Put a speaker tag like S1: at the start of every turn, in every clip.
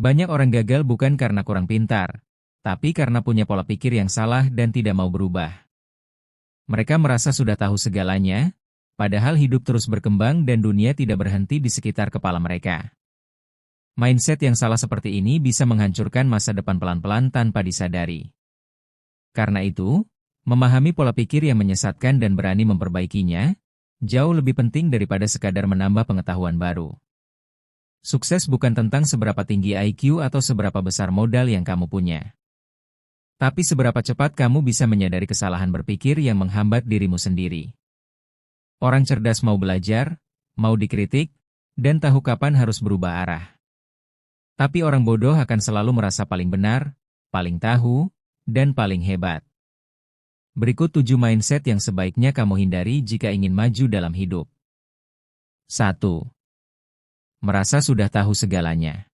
S1: Banyak orang gagal bukan karena kurang pintar, tapi karena punya pola pikir yang salah dan tidak mau berubah. Mereka merasa sudah tahu segalanya, padahal hidup terus berkembang dan dunia tidak berhenti di sekitar kepala mereka. Mindset yang salah seperti ini bisa menghancurkan masa depan pelan-pelan tanpa disadari. Karena itu, memahami pola pikir yang menyesatkan dan berani memperbaikinya, jauh lebih penting daripada sekadar menambah pengetahuan baru. Sukses bukan tentang seberapa tinggi IQ atau seberapa besar modal yang kamu punya. Tapi seberapa cepat kamu bisa menyadari kesalahan berpikir yang menghambat dirimu sendiri. Orang cerdas mau belajar, mau dikritik, dan tahu kapan harus berubah arah. Tapi orang bodoh akan selalu merasa paling benar, paling tahu, dan paling hebat. Berikut 7 mindset yang sebaiknya kamu hindari jika ingin maju dalam hidup. 1. Merasa sudah tahu segalanya.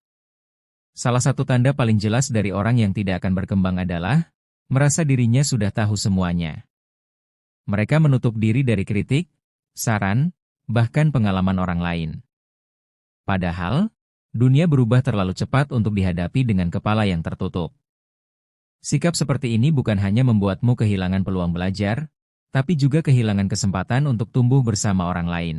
S1: Salah satu tanda paling jelas dari orang yang tidak akan berkembang adalah merasa dirinya sudah tahu semuanya. Mereka menutup diri dari kritik, saran, bahkan pengalaman orang lain. Padahal, dunia berubah terlalu cepat untuk dihadapi dengan kepala yang tertutup. Sikap seperti ini bukan hanya membuatmu kehilangan peluang belajar, tapi juga kehilangan kesempatan untuk tumbuh bersama orang lain.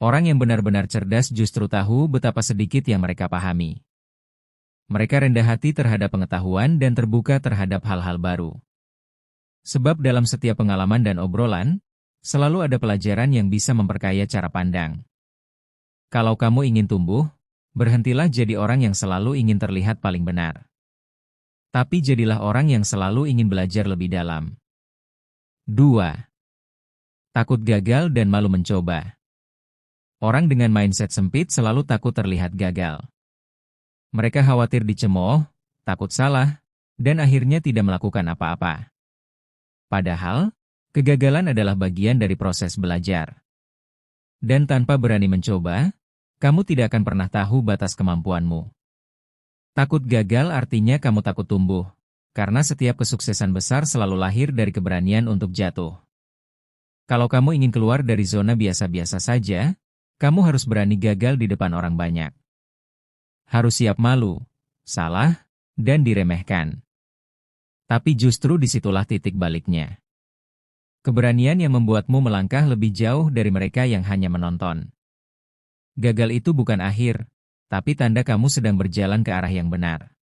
S1: Orang yang benar-benar cerdas justru tahu betapa sedikit yang mereka pahami. Mereka rendah hati terhadap pengetahuan dan terbuka terhadap hal-hal baru. Sebab dalam setiap pengalaman dan obrolan, selalu ada pelajaran yang bisa memperkaya cara pandang. Kalau kamu ingin tumbuh, berhentilah jadi orang yang selalu ingin terlihat paling benar. Tapi jadilah orang yang selalu ingin belajar lebih dalam. 2. Takut gagal dan malu mencoba. Orang dengan mindset sempit selalu takut terlihat gagal. Mereka khawatir dicemooh, takut salah, dan akhirnya tidak melakukan apa-apa. Padahal, kegagalan adalah bagian dari proses belajar. Dan tanpa berani mencoba, kamu tidak akan pernah tahu batas kemampuanmu. Takut gagal artinya kamu takut tumbuh, karena setiap kesuksesan besar selalu lahir dari keberanian untuk jatuh. Kalau kamu ingin keluar dari zona biasa-biasa saja, kamu harus berani gagal di depan orang banyak. Harus siap malu, salah, dan diremehkan. Tapi justru disitulah titik baliknya. Keberanian yang membuatmu melangkah lebih jauh dari mereka yang hanya menonton. Gagal itu bukan akhir, tapi tanda kamu sedang berjalan ke arah yang benar.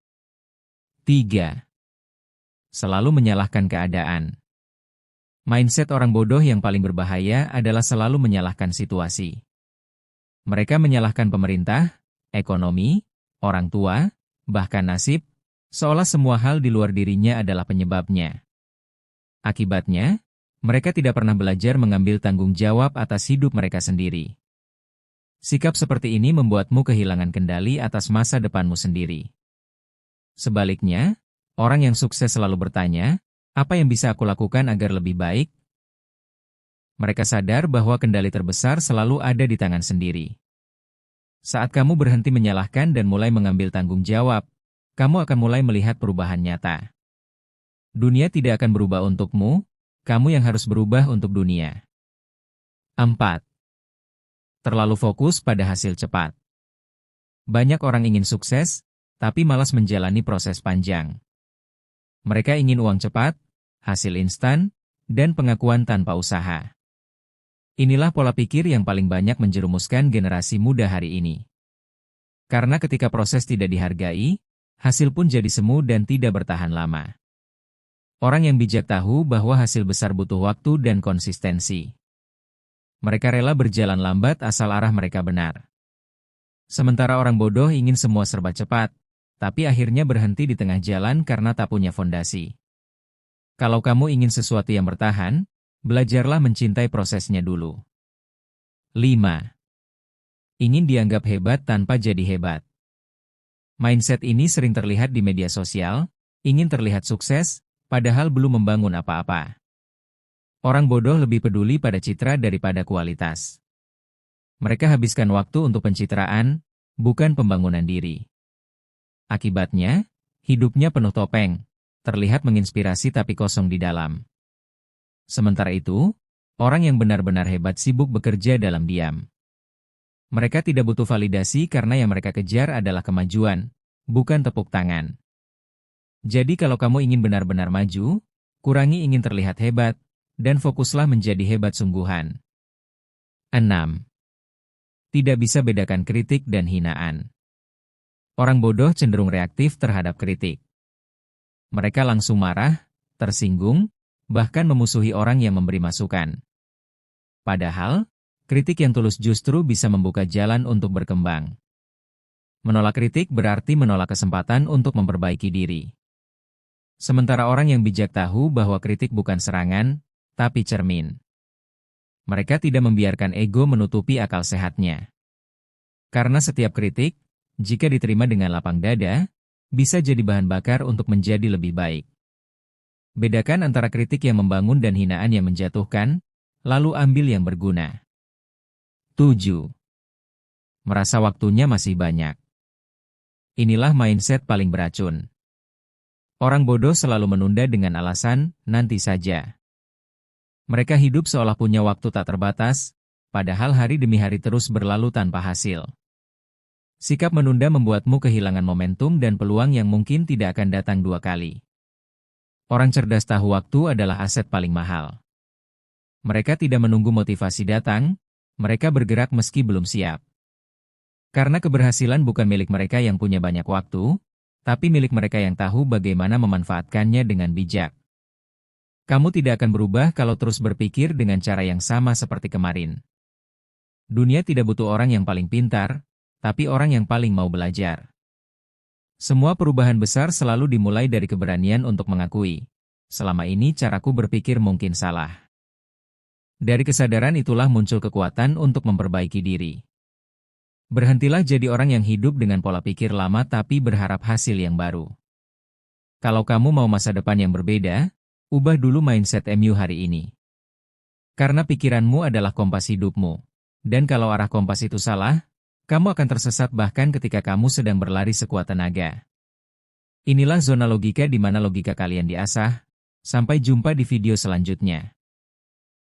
S1: 3. Selalu menyalahkan keadaan. Mindset orang bodoh yang paling berbahaya adalah selalu menyalahkan situasi. Mereka menyalahkan pemerintah, ekonomi, orang tua, bahkan nasib, seolah semua hal di luar dirinya adalah penyebabnya. Akibatnya, mereka tidak pernah belajar mengambil tanggung jawab atas hidup mereka sendiri. Sikap seperti ini membuatmu kehilangan kendali atas masa depanmu sendiri. Sebaliknya, orang yang sukses selalu bertanya, apa yang bisa aku lakukan agar lebih baik? Mereka sadar bahwa kendali terbesar selalu ada di tangan sendiri. Saat kamu berhenti menyalahkan dan mulai mengambil tanggung jawab, kamu akan mulai melihat perubahan nyata. Dunia tidak akan berubah untukmu, kamu yang harus berubah untuk dunia. 4. Terlalu fokus pada hasil cepat. Banyak orang ingin sukses, tapi malas menjalani proses panjang. Mereka ingin uang cepat, hasil instan, dan pengakuan tanpa usaha. Inilah pola pikir yang paling banyak menjerumuskan generasi muda hari ini. Karena ketika proses tidak dihargai, hasil pun jadi semu dan tidak bertahan lama. Orang yang bijak tahu bahwa hasil besar butuh waktu dan konsistensi. Mereka rela berjalan lambat asal arah mereka benar. Sementara orang bodoh ingin semua serba cepat, tapi akhirnya berhenti di tengah jalan karena tak punya fondasi. Kalau kamu ingin sesuatu yang bertahan, belajarlah mencintai prosesnya dulu. 5. Ingin dianggap hebat tanpa jadi hebat. Mindset ini sering terlihat di media sosial, ingin terlihat sukses, padahal belum membangun apa-apa. Orang bodoh lebih peduli pada citra daripada kualitas. Mereka habiskan waktu untuk pencitraan, bukan pembangunan diri. Akibatnya, hidupnya penuh topeng, terlihat menginspirasi tapi kosong di dalam. Sementara itu, orang yang benar-benar hebat sibuk bekerja dalam diam. Mereka tidak butuh validasi karena yang mereka kejar adalah kemajuan, bukan tepuk tangan. Jadi kalau kamu ingin benar-benar maju, kurangi ingin terlihat hebat, dan fokuslah menjadi hebat sungguhan. 6. Tidak bisa bedakan kritik dan hinaan. Orang bodoh cenderung reaktif terhadap kritik. Mereka langsung marah, tersinggung, bahkan memusuhi orang yang memberi masukan. Padahal, kritik yang tulus justru bisa membuka jalan untuk berkembang. Menolak kritik berarti menolak kesempatan untuk memperbaiki diri. Sementara orang yang bijak tahu bahwa kritik bukan serangan, tapi cermin. Mereka tidak membiarkan ego menutupi akal sehatnya. Karena setiap kritik, jika diterima dengan lapang dada, bisa jadi bahan bakar untuk menjadi lebih baik. Bedakan antara kritik yang membangun dan hinaan yang menjatuhkan, lalu ambil yang berguna. 7. Merasa waktunya masih banyak. Inilah mindset paling beracun. Orang bodoh selalu menunda dengan alasan, nanti saja. Mereka hidup seolah punya waktu tak terbatas, padahal hari demi hari terus berlalu tanpa hasil. Sikap menunda membuatmu kehilangan momentum dan peluang yang mungkin tidak akan datang dua kali. Orang cerdas tahu waktu adalah aset paling mahal. Mereka tidak menunggu motivasi datang, mereka bergerak meski belum siap. Karena keberhasilan bukan milik mereka yang punya banyak waktu, tapi milik mereka yang tahu bagaimana memanfaatkannya dengan bijak. Kamu tidak akan berubah kalau terus berpikir dengan cara yang sama seperti kemarin. Dunia tidak butuh orang yang paling pintar, tapi orang yang paling mau belajar. Semua perubahan besar selalu dimulai dari keberanian untuk mengakui, selama ini caraku berpikir mungkin salah. Dari kesadaran itulah muncul kekuatan untuk memperbaiki diri. Berhentilah jadi orang yang hidup dengan pola pikir lama tapi berharap hasil yang baru. Kalau kamu mau masa depan yang berbeda, ubah dulu mindset-mu hari ini. Karena pikiranmu adalah kompas hidupmu. Dan kalau arah kompas itu salah, kamu akan tersesat bahkan ketika kamu sedang berlari sekuat tenaga. Inilah zona logika di mana logika kalian diasah. Sampai jumpa di video selanjutnya.